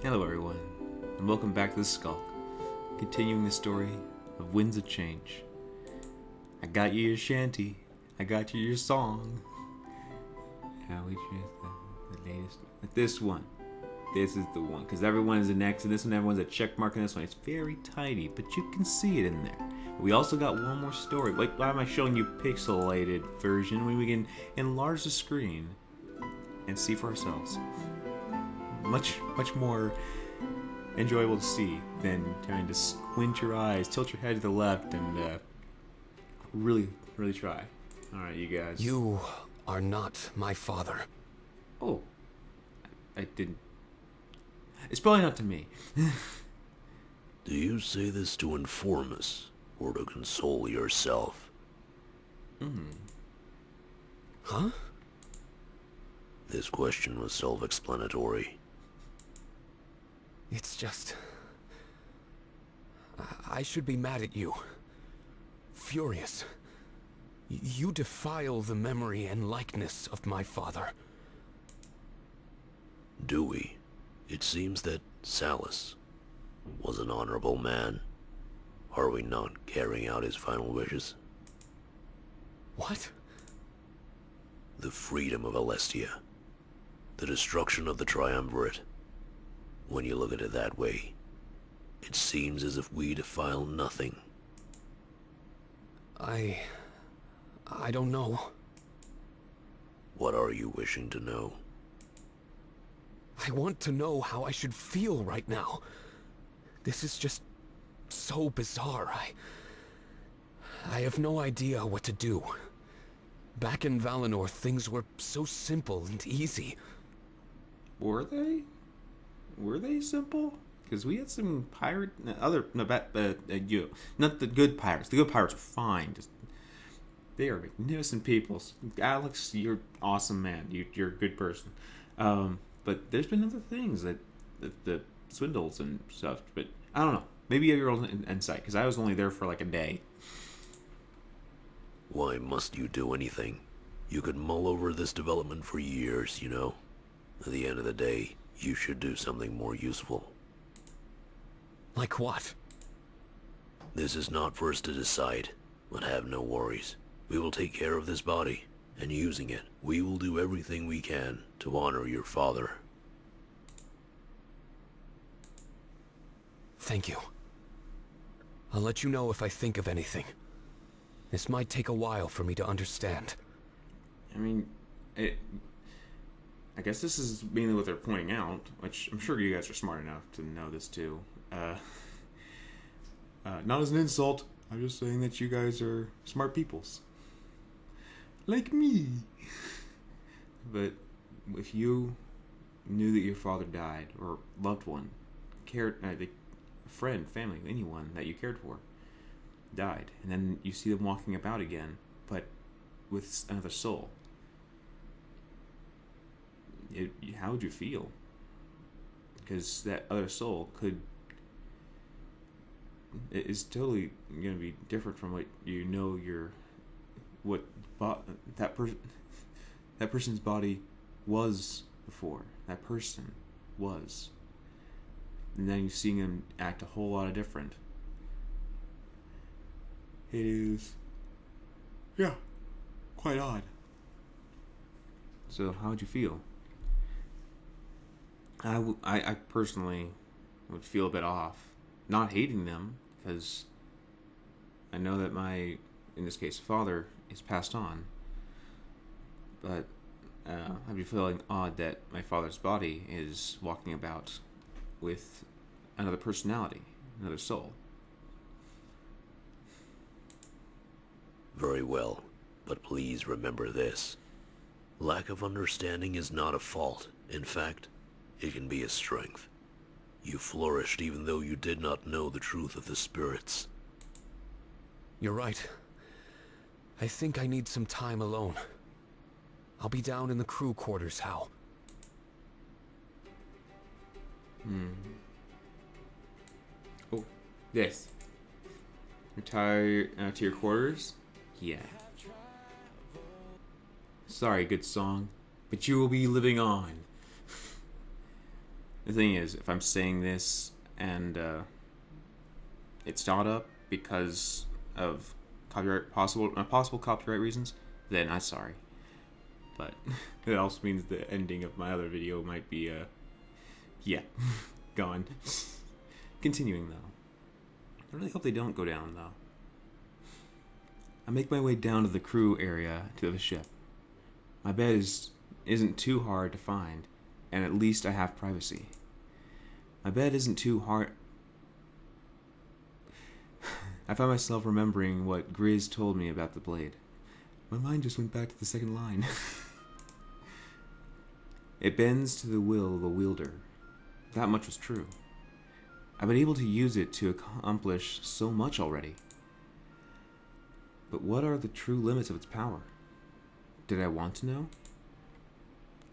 Hello everyone, and welcome back to The Skulk, continuing the story of Winds of Change. I got you your shanty, I got you your song. How we choose the latest. This one. This is the one, because everyone is an X, and this one everyone's a check mark, and this one it's very tiny, but you can see it in there. We also got one more story. Like, why am I showing you pixelated version when we can enlarge the screen and see for ourselves? Much more enjoyable to see than trying to squint your eyes, tilt your head to the left, and really try. Alright, you guys. You are not my father. Oh. I didn't. It's probably not to me. Do you say this to inform us, or to console yourself? Huh? This question was self-explanatory. It's just... I should be mad at you. Furious. You defile the memory and likeness of my father. Do we? It seems that Salus was an honorable man. Are we not carrying out his final wishes? What? The freedom of Alestia. The destruction of the Triumvirate. When you look at it that way, it seems as if we defile nothing. I don't know. What are you wishing to know? I want to know how I should feel right now. This is just so bizarre. I have no idea what to do. Back in Valinor, things were so simple and easy. Were they? Were they simple? Because we had some pirate, not the good pirates. The good pirates are fine. They are magnificent people. Alex, you're awesome, man. You're a good person. But there's been other things that the swindles and stuff. But I don't know. Maybe you have your own insight. Because I was only there for like a day. Why must you do anything? You could mull over this development for years, you know? At the end of the day, you should do something more useful. Like what? This is not for us to decide, but have no worries. We will take care of this body, and using it, we will do everything we can to honor your father. Thank you. I'll let you know if I think of anything. This might take a while for me to understand. I mean, I guess this is mainly what they're pointing out, which I'm sure you guys are smart enough to know this too. Not as an insult, I'm just saying that you guys are smart peoples. Like me. But if you knew that your father died, or loved one, friend, family, anyone that you cared for, died, and then you see them walking about again, but with another soul, how would you feel? Because that other soul is totally going to be different from what you know that person's body was before. That person was. And then you're seeing him act a whole lot of different. It is, yeah, quite odd. So how would you feel? I personally would feel a bit off. Not hating them, because I know that my, in this case, father is passed on. But I'd be feeling odd that my father's body is walking about with another personality, another soul. Very well, but please remember this. Lack of understanding is not a fault. In fact, it can be a strength. You flourished even though you did not know the truth of the spirits. You're right. I think I need some time alone. I'll be down in the crew quarters, Hal. Oh, this. Retire to your quarters? Yeah. Sorry, good song, but you will be living on. The thing is, if I'm saying this and it's not up because of possible copyright reasons, then I'm sorry. But it also means the ending of my other video might be yeah, gone. Continuing though, I really hope they don't go down though. I make my way down to the crew area to the ship. My bed isn't too hard to find, and at least I have privacy. My bed isn't too hard. I find myself remembering what Grizz told me about the blade. My mind just went back to the second line. It bends to the will of the wielder. That much was true. I've been able to use it to accomplish so much already. But what are the true limits of its power? Did I want to know?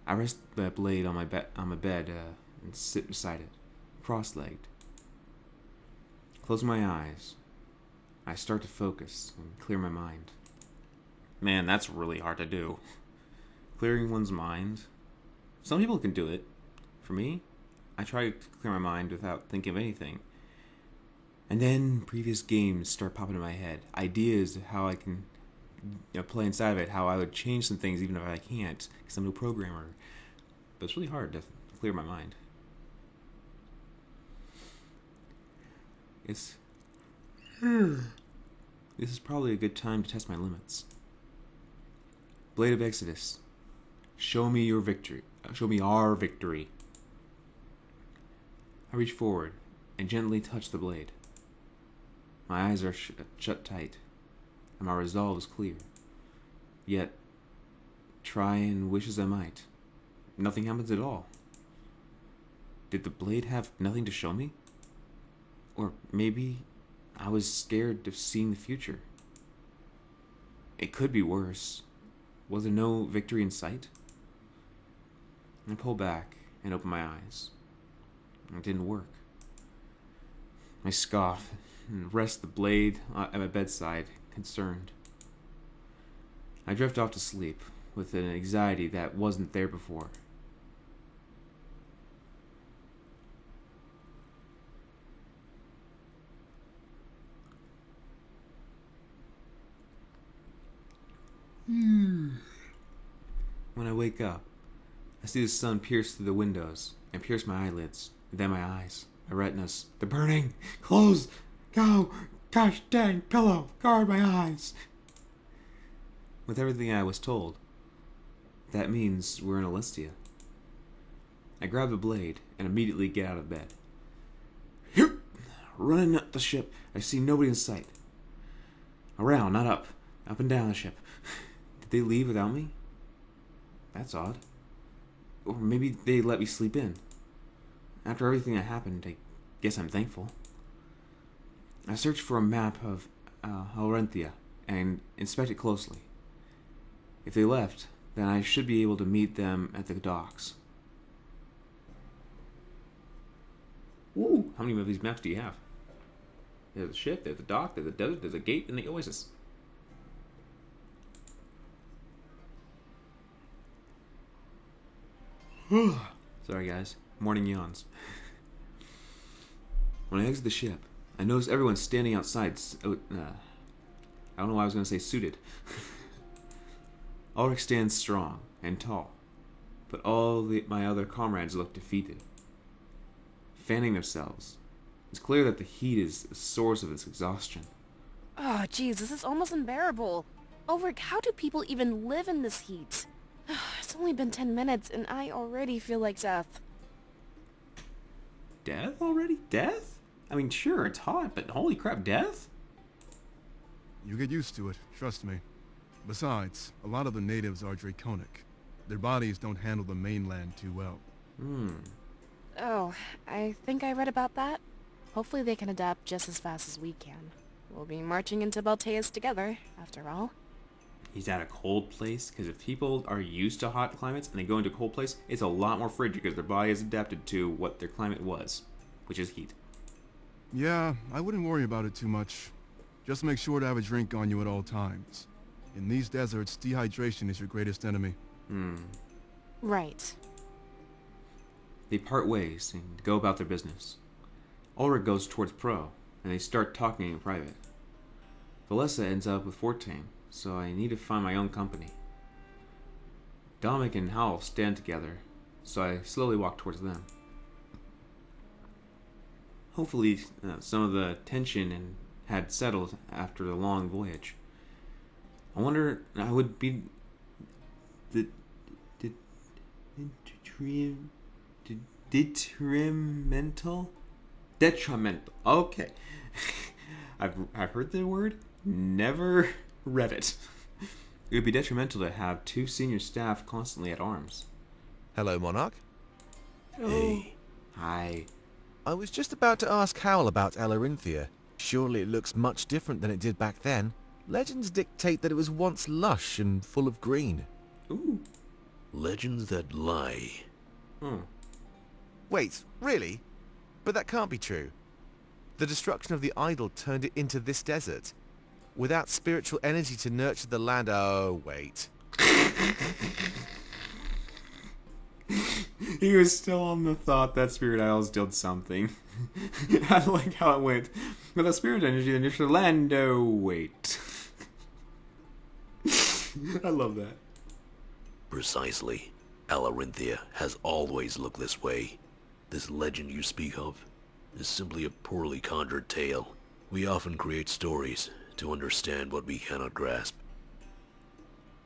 I rest the blade on my bed and sit beside it, cross-legged. Closing my eyes, I start to focus and clear my mind. Man, that's really hard to do. Clearing one's mind. Some people can do it. For me, I try to clear my mind without thinking of anything. And then previous games start popping in my head. Ideas of how I can play inside of it, how I would change some things even if I can't, because I'm no programmer. But it's really hard to clear my mind. This is probably a good time to test my limits. Blade of Exodus, show me your victory. Show me our victory. I reach forward and gently touch the blade. My eyes are shut tight, and my resolve is clear. Yet, try and wish as I might, nothing happens at all. Did the blade have nothing to show me? Or maybe I was scared of seeing the future. It could be worse. Was there no victory in sight? I pull back and open my eyes. It didn't work. I scoff and rest the blade at my bedside, concerned. I drift off to sleep with an anxiety that wasn't there before. When I wake up, I see the sun pierce through the windows and pierce my eyelids, and then my eyes, my retinas. They're burning! Close! Go! Gosh dang, pillow! Guard my eyes! With everything I was told, that means we're in Alistia. I grab the blade and immediately get out of bed. Running up the ship, I see nobody in sight. Around, not up. Up and down the ship. Did they leave without me? That's odd. Or maybe they let me sleep in. After everything that happened, I guess I'm thankful. I search for a map of Halrenthia and inspect it closely. If they left, then I should be able to meet them at the docks. Ooh, how many of these maps do you have? There's the ship, there's the dock, there's the desert, there's a gate, and the oasis. Sorry guys, morning yawns. When I exit the ship, I notice everyone standing outside. I don't know why I was going to say suited. Ulrich stands strong and tall, but my other comrades look defeated, fanning themselves. It's clear that the heat is the source of its exhaustion. Oh, jeez, this is almost unbearable. Ulrich, how do people even live in this heat? It's only been 10 minutes, and I already feel like death. Death already? Death? I mean, sure, it's hot, but holy crap, death? You get used to it, trust me. Besides, a lot of the natives are draconic. Their bodies don't handle the mainland too well. Oh, I think I read about that. Hopefully they can adapt just as fast as we can. We'll be marching into Balteus together, after all. He's at a cold place, because if people are used to hot climates and they go into a cold place, it's a lot more frigid because their body is adapted to what their climate was, which is heat. Yeah, I wouldn't worry about it too much. Just make sure to have a drink on you at all times. In these deserts, dehydration is your greatest enemy. Right. They part ways and go about their business. Ulrich goes towards Pro, and they start talking in private. Valessa ends up with Fortane, so I need to find my own company. Dominic and Howell stand together, so I slowly walk towards them. Hopefully, some of the tension had settled after the long voyage. I wonder, I would be detrimental. Okay, I've heard the word, never read it. It would be detrimental to have two senior staff constantly at arms. Hello, Monarch. Hey. Hi. I was just about to ask Howell about Alarinthia. Surely it looks much different than it did back then. Legends dictate that it was once lush and full of green. Ooh. Legends that lie. Wait, really? But that can't be true. The destruction of the idol turned it into this desert. Without spiritual energy to nurture the land... Oh, wait. He was still on the thought that Spirit Isles did something. I like how it went. With a spirit energy, then nurture the land. Oh, wait. I love that. Precisely. Alarinthia has always looked this way. This legend you speak of is simply a poorly conjured tale. We often create stories to understand what we cannot grasp.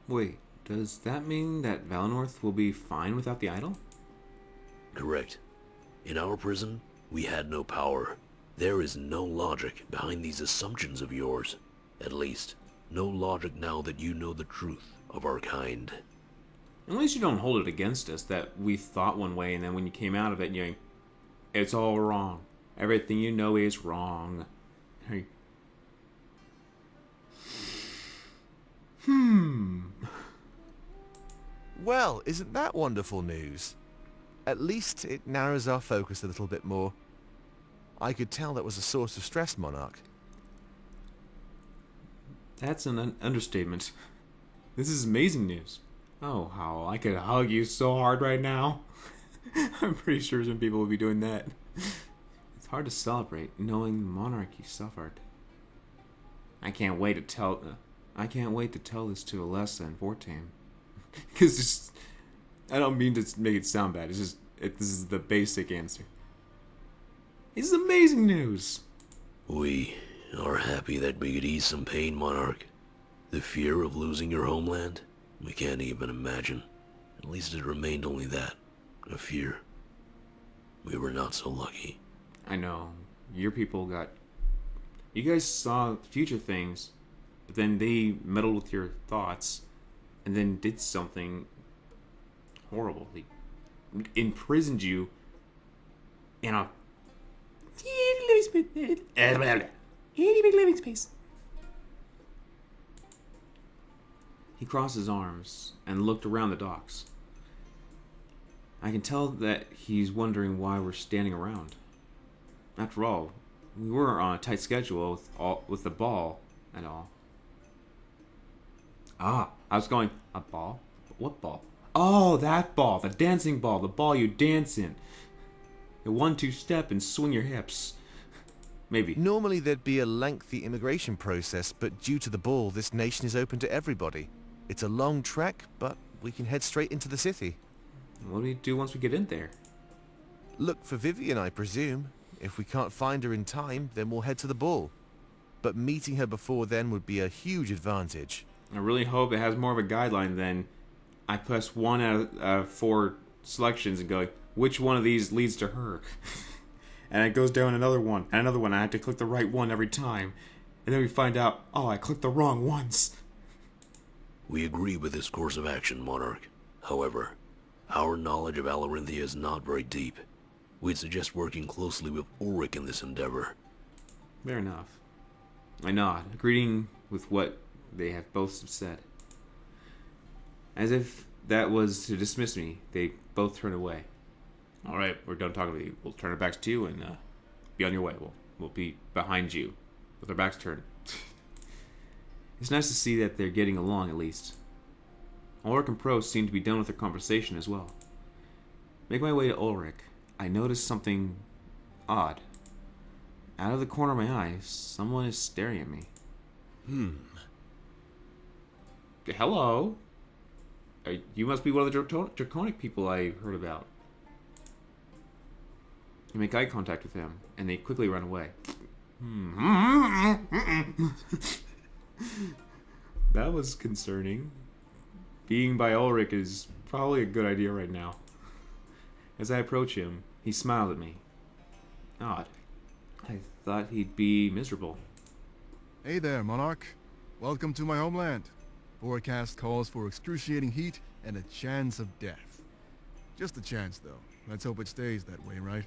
Wait, does that mean that Valinor will be fine without the idol? Correct. In our prison, we had no power. There is no logic behind these assumptions of yours. At least, no logic now that you know the truth of our kind. At least you don't hold it against us that we thought one way and then when you came out of it, you're like, it's all wrong. Everything you know is wrong. Hey. Well, isn't that wonderful news? At least it narrows our focus a little bit more. I could tell that was a source of stress, Monarch. That's an understatement. This is amazing news. Oh, how I could hug you so hard right now. I'm pretty sure some people will be doing that. It's hard to celebrate knowing the monarchy suffered. I can't wait to tell this to Alessa and Fortane. Because I don't mean to make it sound bad. It's just this is the basic answer. This is amazing news. We are happy that we could ease some pain, Monarch. The fear of losing your homeland, we can't even imagine. At least it remained only that, a fear. We were not so lucky. I know. Your people got... You guys saw future things, but then they meddled with your thoughts, and then did something horrible. They imprisoned you in a... living space. He crossed his arms and looked around the docks. I can tell that he's wondering why we're standing around. After all, we were on a tight schedule with the ball and all. I was going, a ball? What ball? Oh, that ball, the dancing ball, the ball you dance in. The 1-2 step and swing your hips. Maybe. Normally there'd be a lengthy immigration process, but due to the ball, this nation is open to everybody. It's a long trek, but we can head straight into the city. What do we do once we get in there? Look for Vivian, I presume. If we can't find her in time, then we'll head to the ball. But meeting her before then would be a huge advantage. I really hope it has more of a guideline than I press 1 out of 4 selections and go, which one of these leads to her? And it goes down another one, and another one. I have to click the right one every time. And then we find out, oh, I clicked the wrong ones. We agree with this course of action, Monarch. However, our knowledge of Alarinthia is not very deep. We'd suggest working closely with Ulrich in this endeavor. Fair enough. I nod, agreeing with what they have both said. As if that was to dismiss me, they both turned away. All right, we're done talking to you. We'll turn our backs to you and be on your way. We'll be behind you with our backs turned. It's nice to see that they're getting along at least. Ulrich and Pro seem to be done with their conversation as well. Make my way to Ulrich I noticed something odd. Out of the corner of my eye, someone is staring at me. Hello? You must be one of the draconic people I heard about. You make eye contact with him, and they quickly run away. That was concerning. Being by Ulrich is probably a good idea right now. As I approach him, he smiled at me. Odd. I thought he'd be miserable. Hey there, Monarch. Welcome to my homeland. Forecast calls for excruciating heat and a chance of death. Just a chance, though. Let's hope it stays that way, right?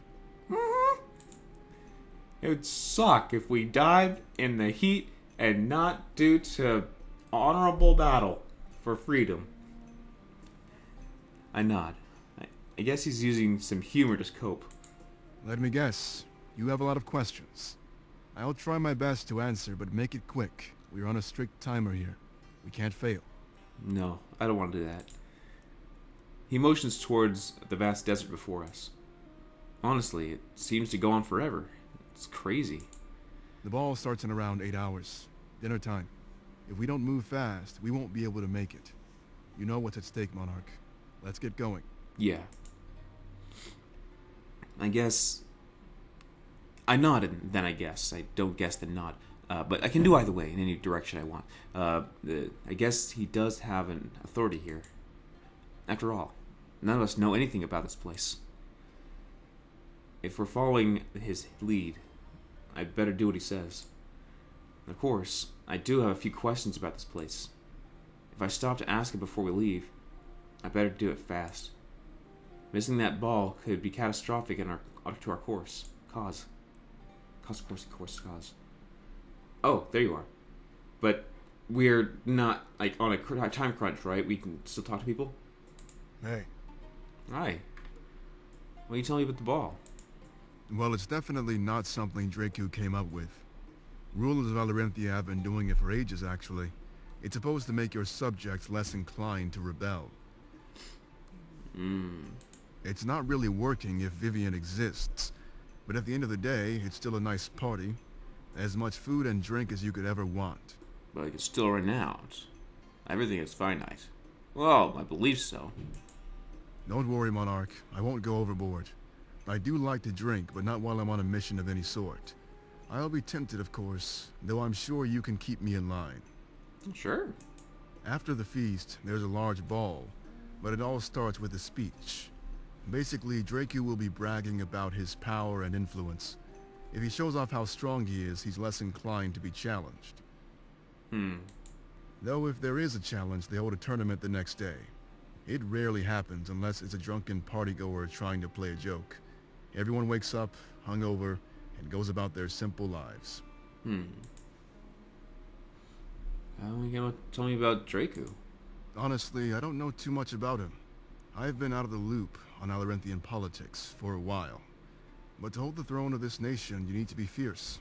It would suck if we died in the heat and not due to honorable battle for freedom. I nod. I guess he's using some humor to cope. Let me guess. You have a lot of questions. I'll try my best to answer, but make it quick. We're on a strict timer here. We can't fail. No, I don't want to do that. He motions towards the vast desert before us. Honestly, it seems to go on forever. It's crazy. The ball starts in around 8 hours. Dinner time. If we don't move fast, we won't be able to make it. You know what's at stake, Monarch. Let's get going. Yeah. I guess... I nod and then I guess. I don't guess then nod. But I can do either way, in any direction I want. I guess he does have an authority here. After all, none of us know anything about this place. If we're following his lead, I'd better do what he says. Of course, I do have a few questions about this place. If I stop to ask it before we leave, I better do it fast. Missing that ball could be catastrophic to our course. Cause. Oh, there you are. But we're not, like, on a time crunch, right? We can still talk to people? Hey. Hi. What are you telling me about the ball? Well, it's definitely not something Dracu came up with. Rulers of Alarenthia have been doing it for ages, actually. It's supposed to make your subjects less inclined to rebel. It's not really working if Vivian exists, but at the end of the day, it's still a nice party. As much food and drink as you could ever want. But I can still run out. Everything is finite. Well, I believe so. Don't worry, Monarch. I won't go overboard. I do like to drink, but not while I'm on a mission of any sort. I'll be tempted, of course, though I'm sure you can keep me in line. Sure. After the feast, there's a large ball, but it all starts with a speech. Basically, Dracu will be bragging about his power and influence. If he shows off how strong he is, he's less inclined to be challenged. Though if there is a challenge, they hold a tournament the next day. It rarely happens unless it's a drunken partygoer trying to play a joke. Everyone wakes up, hungover, and goes about their simple lives. How are you gonna tell me about Dracu? Honestly, I don't know too much about him. I've been out of the loop on Alarenthian politics for a while. But to hold the throne of this nation, you need to be fierce.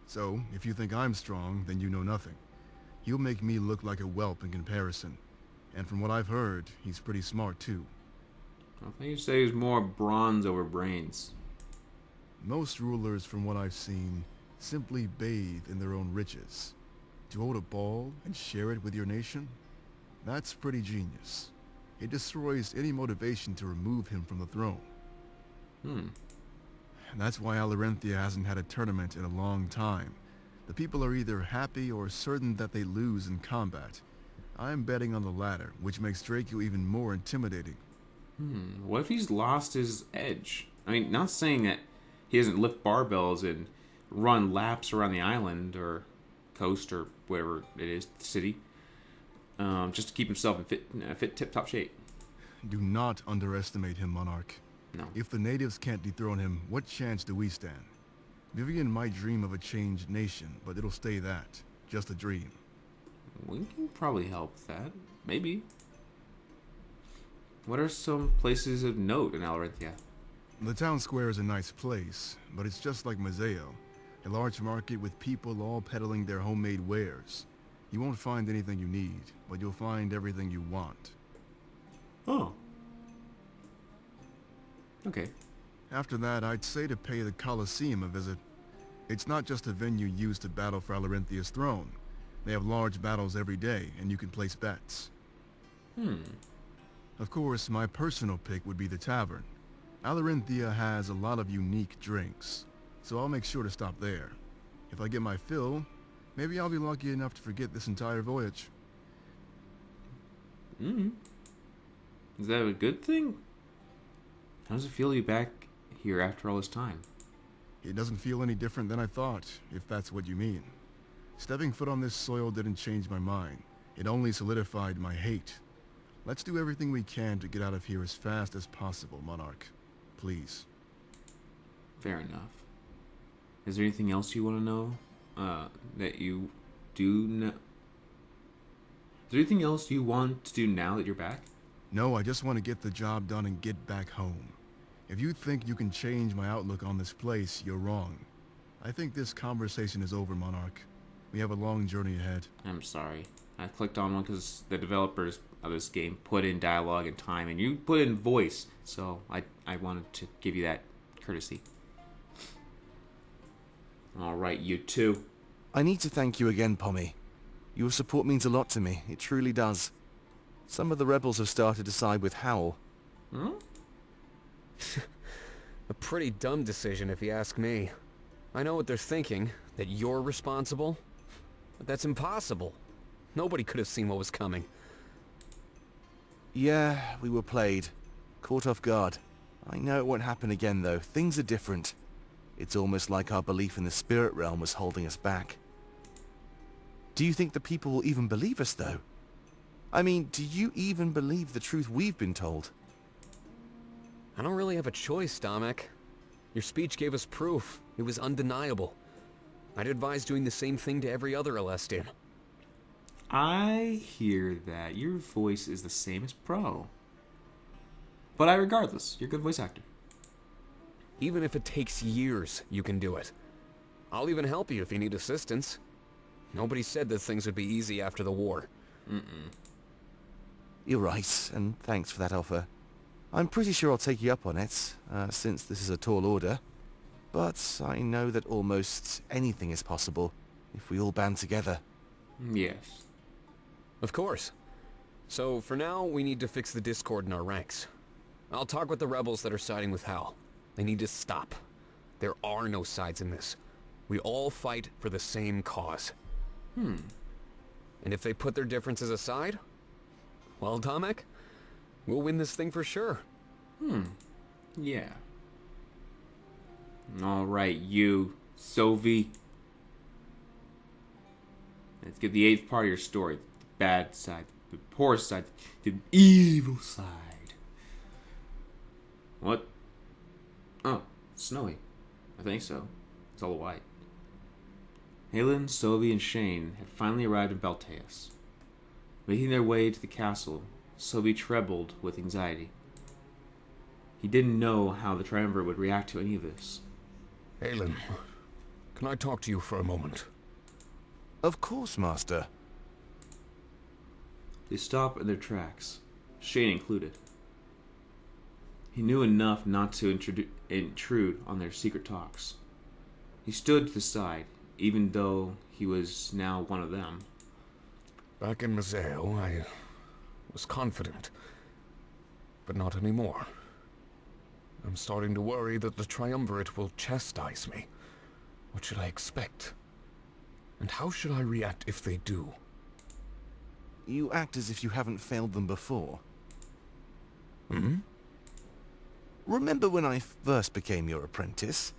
So, if you think I'm strong, then you know nothing. He'll make me look like a whelp in comparison. And from what I've heard, he's pretty smart too. I think you say he's more bronze over brains. Most rulers, from what I've seen, simply bathe in their own riches. To hold a ball and share it with your nation? That's pretty genius. It destroys any motivation to remove him from the throne. That's why Alarenthia hasn't had a tournament in a long time. The people are either happy or certain that they lose in combat. I'm betting on the latter, which makes Dracu even more intimidating. What if he's lost his edge? I mean, not saying that he doesn't lift barbells and run laps around the island or coast or wherever it is, city, just to keep himself in fit tip-top shape. Do not underestimate him, Monarch. No. If the natives can't dethrone him, what chance do we stand? Vivian might dream of a changed nation, but it'll stay that. Just a dream. We can probably help with that. Maybe. What are some places of note in Alarenthia? The town square is a nice place, but it's just like Mazeo. A large market with people all peddling their homemade wares. You won't find anything you need, but you'll find everything you want. Oh. Okay. After that, I'd say to pay the Colosseum a visit. It's not just a venue used to battle for Alarinthia's throne. They have large battles every day, and you can place bets. Of course, my personal pick would be the tavern. Alarinthia has a lot of unique drinks, so I'll make sure to stop there. If I get my fill, maybe I'll be lucky enough to forget this entire voyage. Is that a good thing? How does it feel to be back here after all this time? It doesn't feel any different than I thought, if that's what you mean. Stepping foot on this soil didn't change my mind. It only solidified my hate. Let's do everything we can to get out of here as fast as possible, Monarch. Please. Fair enough. Is there anything else you want to know? That you do know? Is there anything else you want to do now that you're back? No, I just want to get the job done and get back home. If you think you can change my outlook on this place, you're wrong. I think this conversation is over, Monarch. We have a long journey ahead. I'm sorry. I clicked on one because the developers of this game put in dialogue and time, and you put in voice, so I wanted to give you that courtesy. Alright, you two. I need to thank you again, Pommy. Your support means a lot to me. It truly does. Some of the rebels have started to side with Howl. A pretty dumb decision if you ask me. I know what they're thinking, that you're responsible. But that's impossible. Nobody could have seen what was coming. Yeah, we were played. Caught off guard. I know it won't happen again though. Things are different. It's almost like our belief in the spirit realm was holding us back. Do you think the people will even believe us though? I mean, do you even believe the truth we've been told? I don't really have a choice, Domek. Your speech gave us proof. It was undeniable. I'd advise doing the same thing to every other Alestian. I hear that your voice is the same as Pro. But regardless, you're a good voice actor. Even if it takes years, you can do it. I'll even help you if you need assistance. Nobody said that things would be easy after the war. You're right, and thanks for that offer. I'm pretty sure I'll take you up on it, since this is a tall order. But I know that almost anything is possible if we all band together. Yes. Of course. So for now, we need to fix the discord in our ranks. I'll talk with the rebels that are siding with Hal. They need to stop. There are no sides in this. We all fight for the same cause. And if they put their differences aside, well, Domek, we'll win this thing for sure. Yeah. Alright, you, Sovi. Let's get the 8th part of your story. The bad side, the poor side, the evil side. What? Oh, it's snowy. I think so. It's all white. Halen, Sovi, and Shane had finally arrived in Balteus. Making their way to the castle, Sovi trembled with anxiety. He didn't know how the Triumvirate would react to any of this. Aelin, can I talk to you for a moment? Of course, Master. They stopped in their tracks, Shane included. He knew enough not to intrude on their secret talks. He stood to the side, even though he was now one of them. Back in Mazeo, I was confident, but not anymore. I'm starting to worry that the Triumvirate will chastise me. What should I expect? And how should I react if they do? You act as if you haven't failed them before. Remember when I first became your apprentice?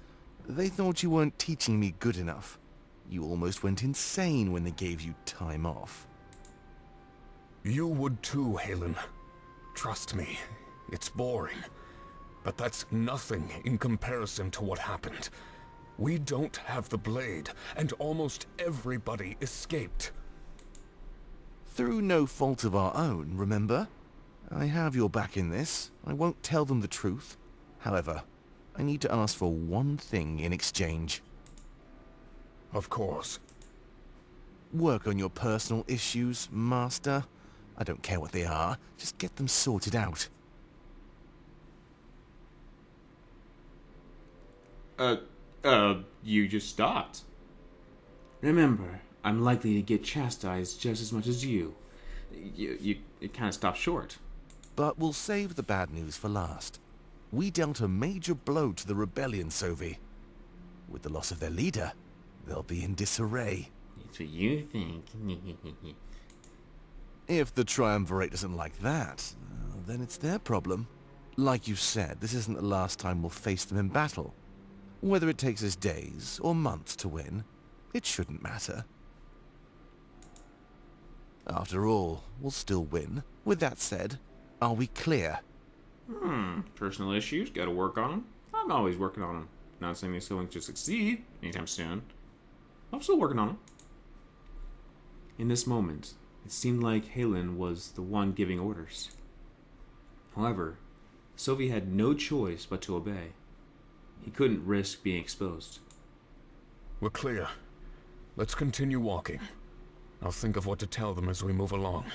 They thought you weren't teaching me good enough. You almost went insane when they gave you time off. You would too, Halen. Trust me, it's boring. But that's nothing in comparison to what happened. We don't have the blade, and almost everybody escaped. Through no fault of our own, remember? I have your back in this. I won't tell them the truth. However, I need to ask for one thing in exchange. Of course. Work on your personal issues, Master. I don't care what they are. Just get them sorted out. You just stopped. Remember, I'm likely to get chastised just as much as you. It kind of stopped short. But we'll save the bad news for last. We dealt a major blow to the rebellion, Sovi. With the loss of their leader, they'll be in disarray. That's what you think. If the Triumvirate doesn't like that, then it's their problem. Like you said, this isn't the last time we'll face them in battle. Whether it takes us days or months to win, it shouldn't matter. After all, we'll still win. With that said, are we clear? Personal issues, gotta work on them. I'm always working on them. Not saying they're going to succeed anytime soon. I'm still working on them. In this moment, it seemed like Halen was the one giving orders. However, Sovi had no choice but to obey. He couldn't risk being exposed. We're clear. Let's continue walking. I'll think of what to tell them as we move along.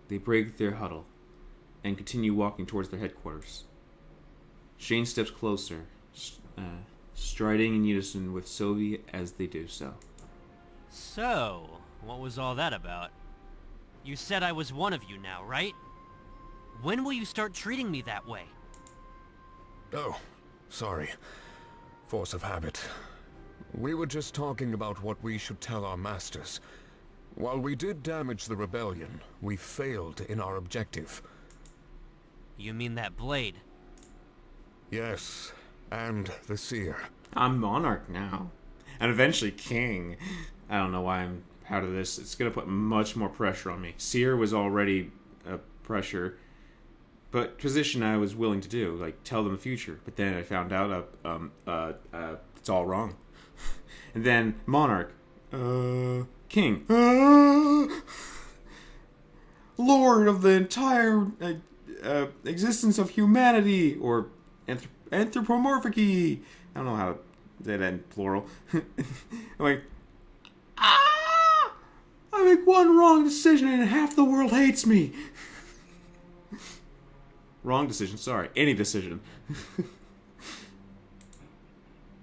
They break their huddle and continue walking towards their headquarters. Shane steps closer, striding in unison with Sovi as they do so. So, what was all that about? You said I was one of you now, right? When will you start treating me that way? Oh, sorry. Force of habit. We were just talking about what we should tell our masters. While we did damage the rebellion, we failed in our objective. You mean that blade? Yes, and the seer. I'm monarch now. And eventually king. I don't know why I'm proud of this. It's going to put much more pressure on me. Seer was already a pressure. But position I was willing to do. Like, tell them the future. But then I found out it's all wrong. And then monarch. King. Lord of the entire existence of humanity. Or anthropomorphic-y. I don't know how to say that in plural. I'm like, I make one wrong decision and half the world hates me. Wrong decision, sorry. Any decision.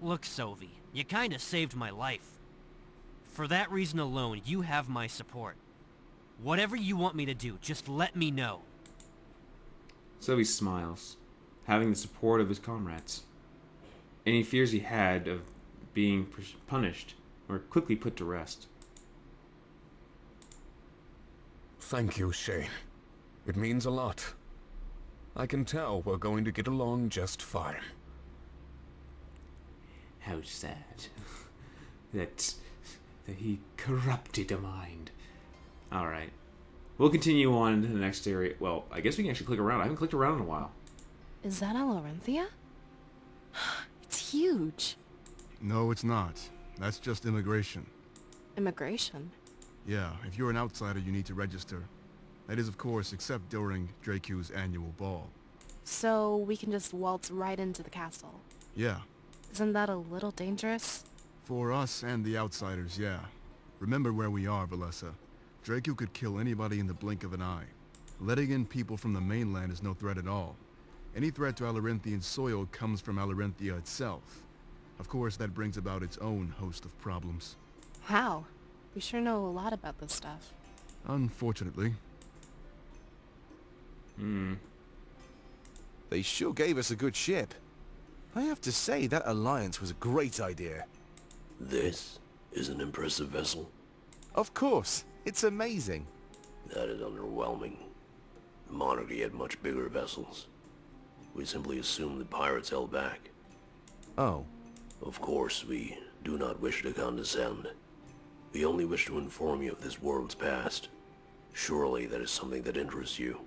Look, Sovi, you kinda saved my life. For that reason alone, you have my support. Whatever you want me to do, just let me know. So he smiles, having the support of his comrades. Any fears he had of being punished were quickly put to rest. Thank you, Shane. It means a lot. I can tell we're going to get along just fine. How sad. that he corrupted a mind. Alright. We'll continue on to the next area. Well, I guess we can actually click around. I haven't clicked around in a while. Is that Alarenthia? It's huge. No, it's not. That's just immigration. Immigration? Yeah, if you're an outsider, you need to register. That is, of course, except during Dracu's annual ball. So we can just waltz right into the castle. Yeah. Isn't that a little dangerous? For us and the outsiders, yeah. Remember where we are, Valessa. Dracu could kill anybody in the blink of an eye. Letting in people from the mainland is no threat at all. Any threat to Alarenthian soil comes from Alarenthia itself. Of course, that brings about its own host of problems. How? We sure know a lot about this stuff. Unfortunately. They sure gave us a good ship. I have to say, that alliance was a great idea. This is an impressive vessel. Of course. It's amazing. That is underwhelming. The monarchy had much bigger vessels. We simply assumed the pirates held back. Oh. Of course, we do not wish to condescend. We only wish to inform you of this world's past. Surely that is something that interests you.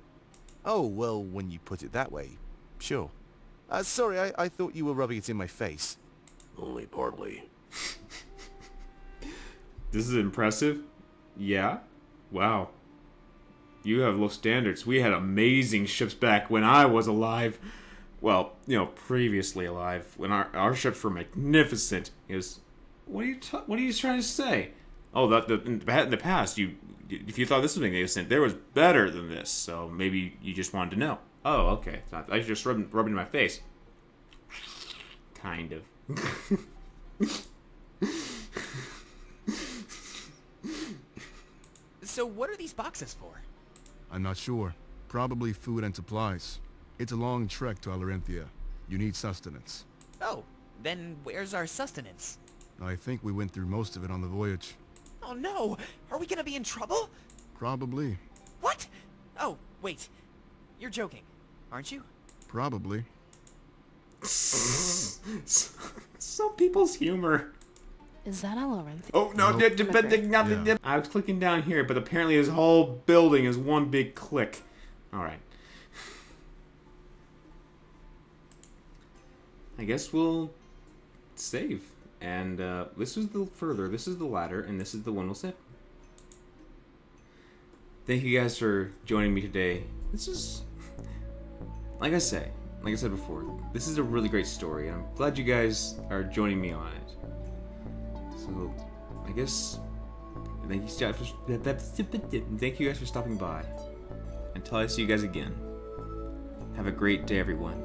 Oh, well, when you put it that way, sure. Sorry, I thought you were rubbing it in my face. Only partly. This is impressive. Yeah? Wow. You have low standards. We had amazing ships back when I was alive. Well, previously alive. When our ships were magnificent. It was... What are you trying to say? Oh, in the past, if you thought this was magnificent, there was better than this. So maybe you just wanted to know. Oh, okay. I just rubbed it in my face. Kind of. So what are these boxes for? I'm not sure. Probably food and supplies. It's a long trek to Alarenthia. You need sustenance. Oh, then where's our sustenance? I think we went through most of it on the voyage. Oh no! Are we gonna be in trouble? Probably. What? Oh, wait. You're joking, aren't you? Probably. Some people's humor. Is that Alarenthia? Oh, no. Nope. Yeah. I was clicking down here, but apparently this whole building is one big click. Alright. I guess we'll save. And this is the ladder, and this is the one we'll save. Thank you guys for joining me today. This is, like I said before, this is a really great story, and I'm glad you guys are joining me on it. So, I guess, thank you guys for stopping by. Until I see you guys again, have a great day, everyone.